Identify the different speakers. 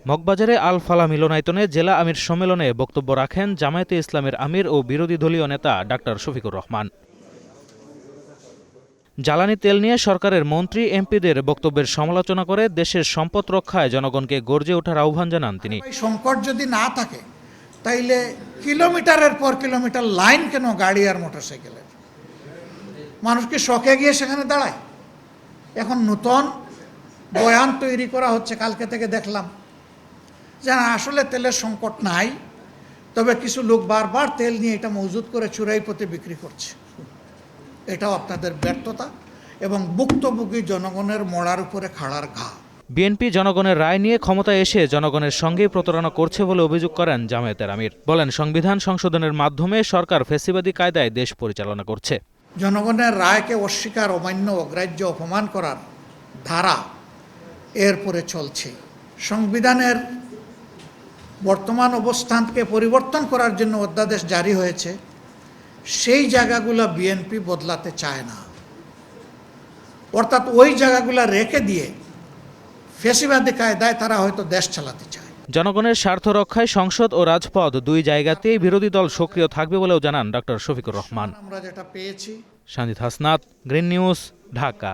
Speaker 1: মগবাজারে আল ফালাহ মিলনায়তনে জেলা আমির সম্মেলনে বক্তব্য রাখেন জামায়াতে ইসলামের আমির ও বিরোধী দলীয় নেতা ডাক্তার শফিকুর রহমান। জ্বালানি তেল নিয়ে সরকারের মন্ত্রী এমপিদের বক্তব্যের সমালোচনা করে দেশের সম্পদ রক্ষায় জনগণকে গর্জে ওঠার আহ্বান জানান তিনি।
Speaker 2: সংকট যদি না থাকে তাইলে কিলোমিটারের পর কিলোমিটার লাইন কেন গাড়ি আর মোটরসাইকেলের? মানুষ কি শখে গিয়ে সেখানে দাঁড়ায়? এখন নতুন বয়ান তৈরি করা হচ্ছে, কালকে থেকে দেখলাম যে আসলে তেলের সংকট নাই, তবে কিছু লোক বারবার তেল নিয়ে এটা মজুত করে চুরাই পথে বিক্রি করছে। এটাও আপনাদের ব্যর্থতা এবং ভুক্তভোগী জনগণের মড়ার উপরে খাড়ার ঘা।
Speaker 1: বিএনপি জনগণের রায় নিয়ে ক্ষমতায় এসে জনগণের সঙ্গেই প্রতারণা করছে বলে অভিযোগ করেন জামায়াতের আমির। বলেন, সংবিধান সংশোধনের মাধ্যমে সরকার ফ্যাসিবাদী কায়দায় দেশ পরিচালনা করছে।
Speaker 2: জনগণের রায়কে অস্বীকার, অমান্য, অগ্রাহ্য, অপমান করার ধারা এরপরে চলছে। সংবিধানের বর্তমান অবস্থানকে পরিবর্তন করার জন্য অধ্যাদেশ জারি হয়েছে, সেই জায়গাগুলো বিএনপি বদলাতে চায় না। অর্থাৎ ওই জায়গাগুলো রেখে দিয়ে ফ্যাসিবাদী কায়দায় তারা হয়তো দেশ চালাতে চায়।
Speaker 1: জনগণের স্বার্থ রক্ষায় সংসদ ও রাজপথ দুই জায়গাতেই বিরোধী দল সক্রিয় থাকবে বলেও জানান ডক্টর শফিকুর রহমান।
Speaker 2: আমরা যেটা পেয়েছি।
Speaker 1: Sanjid Hasnat, green news, Dhaka.